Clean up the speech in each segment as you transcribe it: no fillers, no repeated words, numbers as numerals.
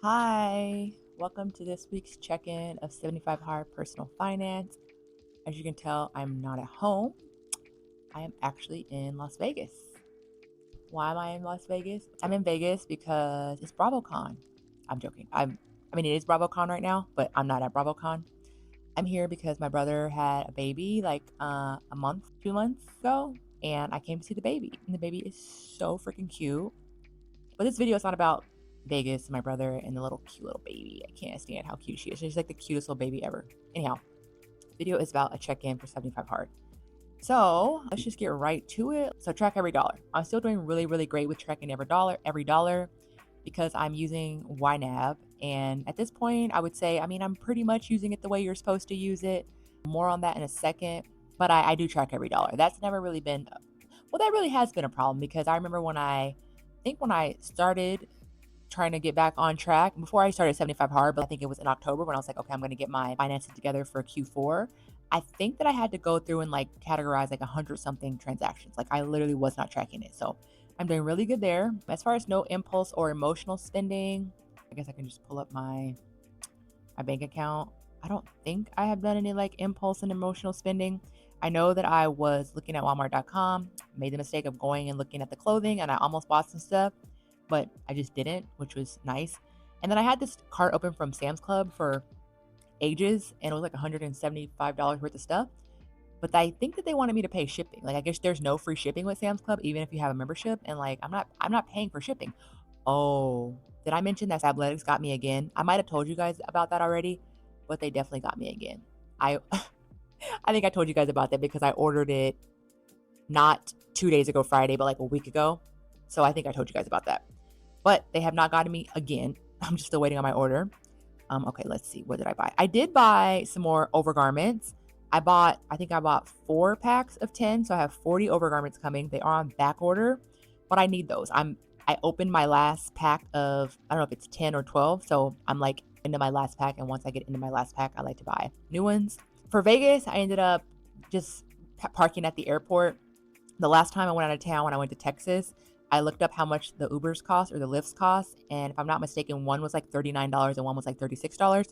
Hi, welcome to this week's check-in of 75 Hard Personal Finance. As you can tell, I'm not at home. I am actually in Las Vegas. Why am I in Las Vegas? I'm in Vegas because it's BravoCon. I'm joking. I mean, it is BravoCon right now, but I'm not at BravoCon. I'm here because my brother had a baby like a month, 2 months ago, and I came to see the baby. And the baby is so freaking cute. But this video is not about Vegas, my brother, and the cute little baby. I can't stand how cute she is. She's like the cutest little baby ever. Anyhow, video is about a check-in for 75 Hard. So let's just get right to it. So track every dollar. I'm still doing really great with tracking every dollar because I'm using YNAB. And at this point, I would say, I'm pretty much using it the way you're supposed to use it. More on that in a second. But I do track every dollar. That's never really been, well, that really has been a problem because I remember when I started trying to get back on track before I started 75 Hard, but I think it was in October when I was like, okay, I'm going to get my finances together for Q4. I think that I had to go through and categorize 100 something transactions. I literally was not tracking it. So I'm doing really good there. As far as no impulse or emotional spending, I guess I can just pull up my bank account. I don't think I have done any impulse and emotional spending. I know that I was looking at Walmart.com, made the mistake of going and looking at the clothing, and I almost bought some stuff, but I just didn't, which was nice. And then I had this cart open from Sam's Club for ages, and it was like $175 worth of stuff. But I think that they wanted me to pay shipping. I guess there's no free shipping with Sam's Club, even if you have a membership. And I'm not paying for shipping. Oh, did I mention that Fabletics got me again? I might have told you guys about that already, but they definitely got me again. I I think I told you guys about that because I ordered it not 2 days ago Friday, but like a week ago. So I think I told you guys about that. But they have not gotten me again. I'm just still waiting on my order. Okay, let's see. What did I buy? I did buy some more overgarments. I think I bought 4 packs of 10. So I have 40 overgarments coming. They are on back order, but I need those. I opened my last pack of, I don't know if it's 10 or 12. So I'm into my last pack. And once I get into my last pack, I like to buy new ones. For Vegas, I ended up just parking at the airport. The last time I went out of town, when I went to Texas, I looked up how much the Ubers cost or the Lyfts cost. And if I'm not mistaken, one was like $39 and one was like $36.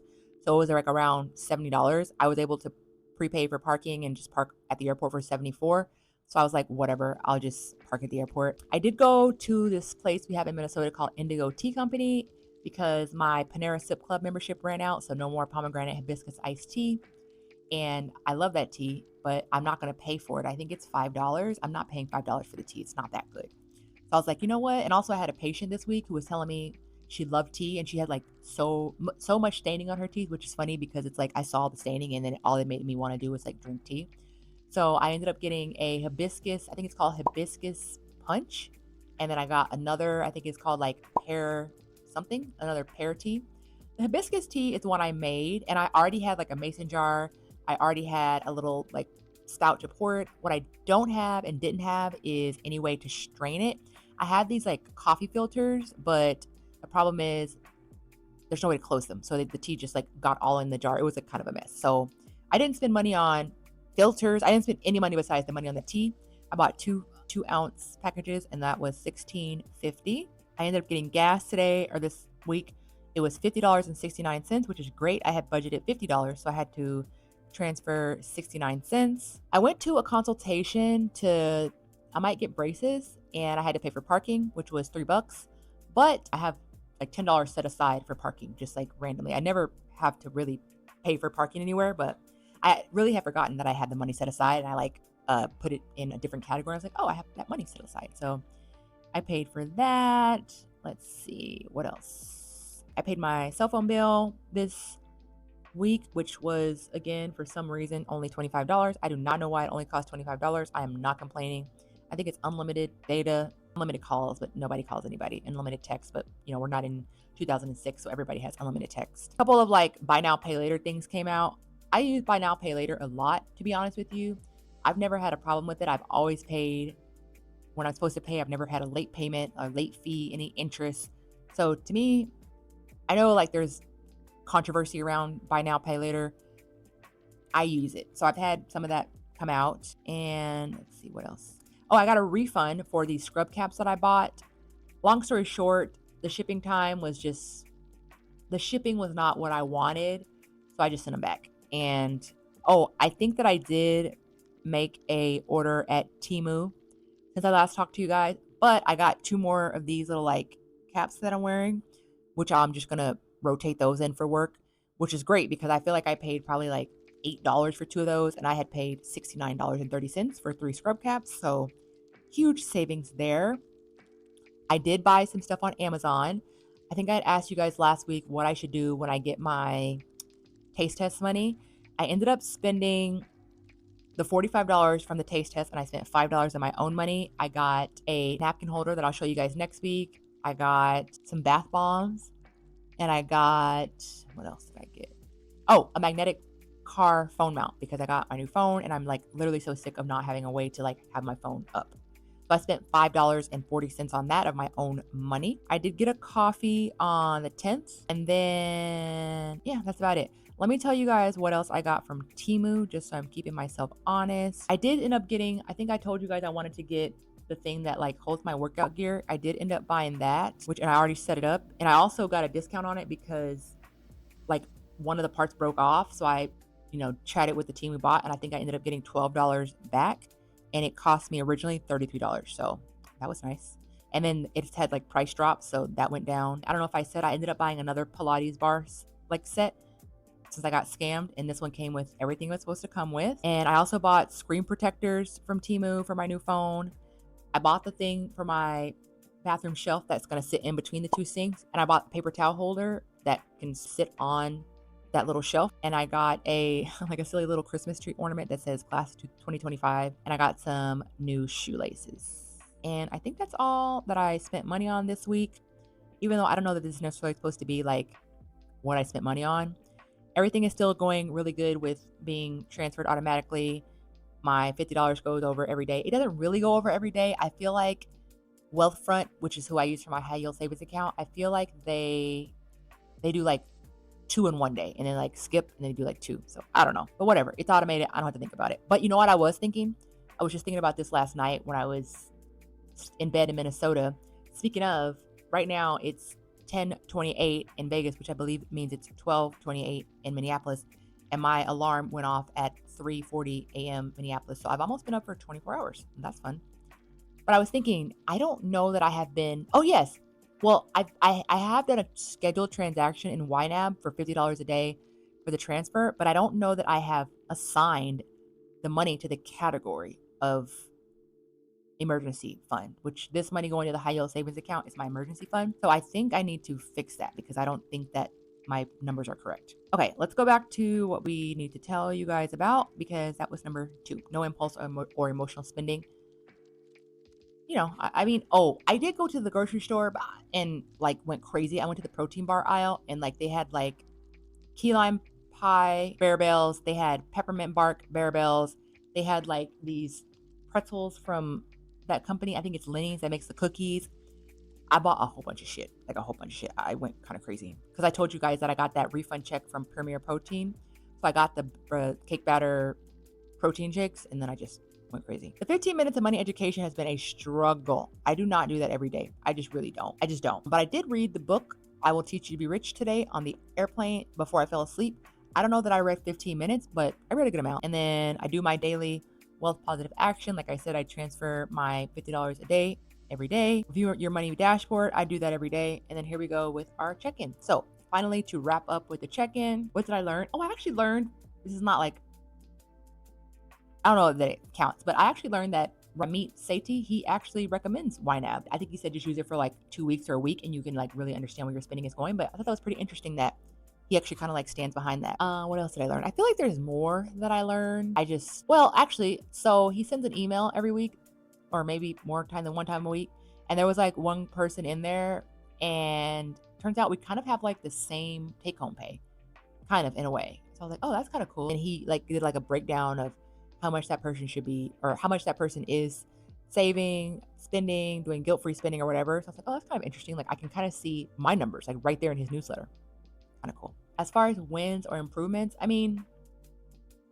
So it was like around $70. I was able to prepay for parking and just park at the airport for $74. So I was like, whatever, I'll just park at the airport. I did go to this place we have in Minnesota called Indigo Tea Company because my Panera Sip Club membership ran out. So no more pomegranate hibiscus iced tea. And I love that tea, but I'm not going to pay for it. I think it's $5. I'm not paying $5 for the tea. It's not that good. So I was like, you know what? And also I had a patient this week who was telling me she loved tea and she had so much staining on her teeth, which is funny because it's I saw the staining and then all it made me want to do was drink tea. So I ended up getting a hibiscus, I think it's called hibiscus punch. And then I got another, I think it's called pear something, another pear tea. The hibiscus tea is the one I made and I already had a mason jar. I already had a little spout to pour it. What I don't have and didn't have is any way to strain it. I had these coffee filters, but the problem is there's no way to close them. So the tea just got all in the jar. It was kind of a mess. So I didn't spend money on filters. I didn't spend any money besides the money on the tea. I bought two ounce packages and that was $16.50. I ended up getting gas today or this week. It was $50.69, which is great. I had budgeted $50, so I had to transfer 69 cents. I went to a consultation I might get braces and I had to pay for parking, which was $3, but I have $10 set aside for parking, just randomly. I never have to really pay for parking anywhere, but I really have forgotten that I had the money set aside and I put it in a different category. I was like, oh, I have that money set aside. So I paid for that. Let's see, what else? I paid my cell phone bill this week, which was again for some reason only $25. I do not know why it only cost $25. I am not complaining. I think it's unlimited data, unlimited calls, but nobody calls anybody, unlimited text, but we're not in 2006, so everybody has unlimited text. A couple of buy now pay later things came out. I use buy now pay later a lot, to be honest with you. I've never had a problem with it. I've always paid when I'm supposed to pay. I've never had a late payment, a late fee, any interest. So to me, I know there's controversy around buy now pay later. I use it, so I've had some of that come out. And let's see what else. Oh, I got a refund for these scrub caps that I bought. Long story short, the shipping time was just the shipping was not what I wanted, so I just sent them back. And oh, I think that I did make a order at Temu since I last talked to you guys, but I got 2 more of these little like caps that I'm wearing, which I'm just gonna rotate those in for work, which is great because I feel like I paid probably like $8 for 2 of those, and I had paid $69.30 for 3 scrub caps. So huge savings there. I did buy some stuff on Amazon. I think I had asked you guys last week what I should do when I get my taste test money. I ended up spending the $45 from the taste test, and I spent $5 of my own money. I got a napkin holder that I'll show you guys next week. I got some bath bombs, and I got, what else did I get? Oh, a magnetic car phone mount because I got my new phone, and I'm like literally so sick of not having a way to like have my phone up. So I spent $5.40 on that of my own money. I did get a coffee on the 10th, and then yeah, that's about it. Let me tell you guys what else I got from Temu, just so I'm keeping myself honest. I did end up getting, I think I told you guys I wanted to get the thing that like holds my workout gear. I did end up buying that, and I already set it up. And I also got a discount on it because like one of the parts broke off. So I, chatted with the team we bought, and I think I ended up getting $12 back, and it cost me originally $33. So that was nice. And then it had like price drops, so that went down. I don't know if I said I ended up buying another Pilates bar like set since I got scammed, and this one came with everything it was supposed to come with. And I also bought screen protectors from Temu for my new phone. I bought the thing for my bathroom shelf that's going to sit in between the 2 sinks, and I bought a paper towel holder that can sit on that little shelf. And I got a like a silly little Christmas tree ornament that says class of 2025, and I got some new shoelaces. And I think that's all that I spent money on this week, even though I don't know that this is necessarily supposed to be like what I spent money on. Everything is still going really good with being transferred automatically. My $50 goes over every day. It doesn't really go over every day. I feel like Wealthfront, which is who I use for my high yield savings account, I feel like they do like 2 in one day, and then like skip, and then they do like 2. So I don't know, but whatever. It's automated. I don't have to think about it. But you know what I was thinking? I was just thinking about this last night when I was in bed in Minnesota. Speaking of, right now it's 10:28 in Vegas, which I believe means it's 12:28 in Minneapolis. And my alarm went off at 3:40 a.m. Minneapolis. So I've almost been up for 24 hours. And that's fun. But I was thinking, I don't know that I have been. Oh, yes. Well, I have done a scheduled transaction in YNAB for $50 a day for the transfer, but I don't know that I have assigned the money to the category of emergency fund, which this money going to the high yield savings account is my emergency fund. So I think I need to fix that because I don't think that my numbers are correct. Okay, let's go back to what we need to tell you guys about, because that was number 2, no impulse or emotional spending. I mean, I did go to the grocery store and like went crazy. I went to the protein bar aisle, and like they had like key lime pie Bear Bells, they had peppermint bark Bear Bells, they had like these pretzels from that company, I think it's Lenny's, that makes the cookies. I bought a whole bunch of shit. I went kind of crazy because I told you guys that I got that refund check from Premier Protein. So I got the cake batter protein shakes, and then I just went crazy. The 15 minutes of money education has been a struggle. I do not do that every day. I just really don't. But I did read the book, I Will Teach You to Be Rich, today on the airplane before I fell asleep. I don't know that I read 15 minutes, but I read a good amount. And then I do my daily wealth positive action. Like I said, I transfer my $50 a day every day. Review your money dashboard. I do that every day. And then here we go with our check-in. So finally, to wrap up with the check-in, what did I learn? I actually learned, this is not like, I don't know that it counts, but I actually learned that Ramit Sethi, he actually recommends YNAB. I think he said just use it for like 2 weeks or a week, and you can like really understand where your spending is going. But I thought that was pretty interesting that he actually kind of like stands behind that. What else did I learn? I feel like there's more that I learned. So he sends an email every week, or maybe more time than one time a week. And there was like one person in there, and turns out we kind of have like the same take home pay, kind of in a way. So I was like, oh, that's kind of cool. And he like did like a breakdown of how much that person should be, or how much that person is saving, spending, doing guilt-free spending or whatever. So I was like, oh, that's kind of interesting. Like I can kind of see my numbers like right there in his newsletter. Kind of cool. As far as wins or improvements, I mean,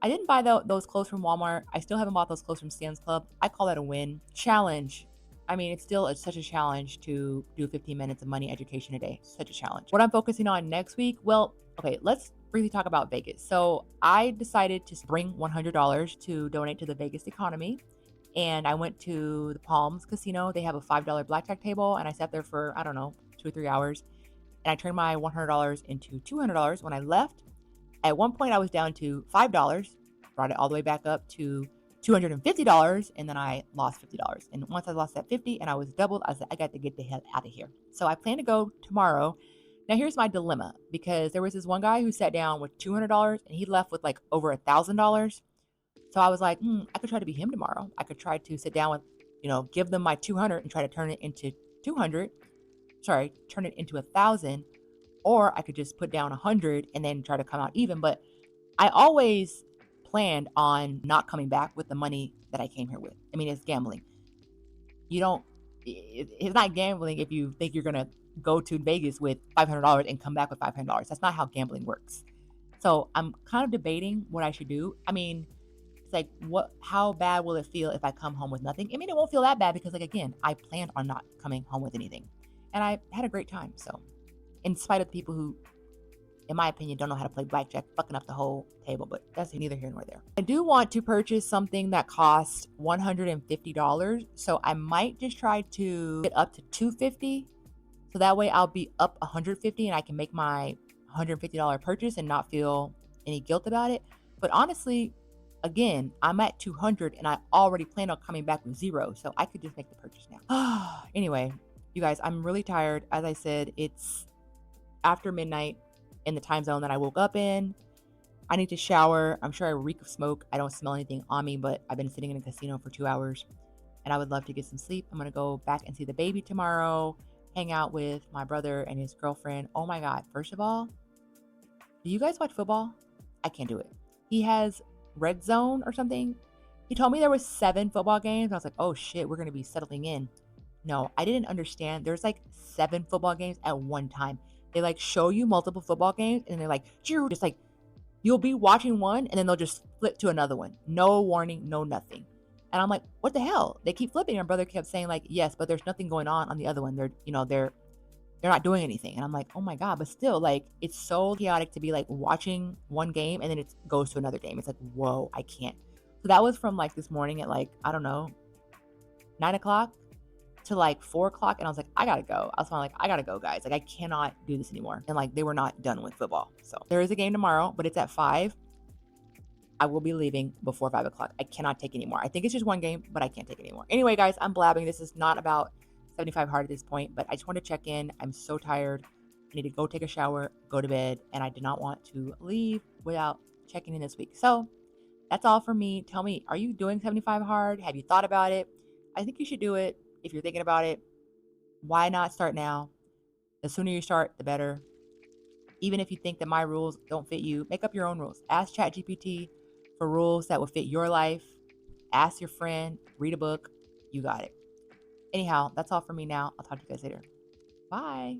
I didn't buy those clothes from Walmart. I still haven't bought those clothes from Sam's Club. I call that a win. Challenge. I mean, it's still such a challenge to do 15 minutes of money education a day. Such a challenge. What I'm focusing on next week, well, okay, let's briefly talk about Vegas. So I decided to bring $100 to donate to the Vegas economy. And I went to the Palms Casino. They have a $5 blackjack table, and I sat there for, I don't know, 2 or 3 hours. And I turned my $100 into $200 when I left. At one point, I was down to $5, brought it all the way back up to $250, and then I lost $50. And once I lost that 50 and I was doubled, I said, I got to get the hell out of here. So I plan to go tomorrow. Now, here's my dilemma, because there was this one guy who sat down with $200 and he left with like over $1,000. So I was like, I could try to be him tomorrow. I could try to sit down with, give them my 200 and try to turn it into 200. Sorry, turn it into 1,000. Or I could just put down 100 and then try to come out even. But I always planned on not coming back with the money that I came here with. I mean, it's gambling. It's not gambling if you think you're going to go to Vegas with $500 and come back with $500. That's not how gambling works. So I'm kind of debating what I should do. I mean, it's like, how bad will it feel if I come home with nothing? I mean, it won't feel that bad because, like, again, I planned on not coming home with anything. And I had a great time. So, in spite of the people who, in my opinion, don't know how to play blackjack, fucking up the whole table, but that's neither here nor there. I do want to purchase something that costs $150. So I might just try to get up to $250. So that way I'll be up $150 and I can make my $150 purchase and not feel any guilt about it. But honestly, again, I'm at $200 and I already plan on coming back with zero. So I could just make the purchase now. Anyway, you guys, I'm really tired. As I said, it's after midnight in the time zone that I woke up in. I need to shower. I'm sure I reek of smoke. I don't smell anything on me, but I've been sitting in a casino for 2 hours and I would love to get some sleep. I'm going to go back and see the baby tomorrow, hang out with my brother and his girlfriend. Oh my God. First of all, do you guys watch football? I can't do it. He has Red Zone or something. He told me there was 7 football games. I was like, oh shit, we're going to be settling in. No, I didn't understand. There's like 7 football games at one time. They like show you multiple football games and they're like, just like, you'll be watching one and then they'll just flip to another one. No warning, no nothing. And I'm like, what the hell? They keep flipping. My brother kept saying like, yes, but there's nothing going on the other one. They're not doing anything. And I'm like, oh my God, but still, like, it's so chaotic to be like watching one game and then it goes to another game. It's like, whoa, I can't. So that was from like this morning at like, I don't know, 9 o'clock to like 4 o'clock. And I was like, I gotta go. I was like, I gotta go, guys. Like, I cannot do this anymore. And like, they were not done with football. So there is a game tomorrow, but it's at 5. I will be leaving before 5 o'clock. I cannot take anymore. I think it's just one game, but I can't take anymore. Anyway, guys, I'm blabbing. This is not about 75 hard at this point, but I just want to check in. I'm so tired. I need to go take a shower, go to bed, and I did not want to leave without checking in this week. So that's all for me. Tell me, are you doing 75 hard? Have you thought about it? I think you should do it. If you're thinking about it, why not start now? The sooner you start, the better. Even if you think that my rules don't fit you, make up your own rules. Ask ChatGPT for rules that will fit your life. Ask your friend, read a book. You got it. Anyhow, that's all for me now. I'll talk to you guys later. Bye.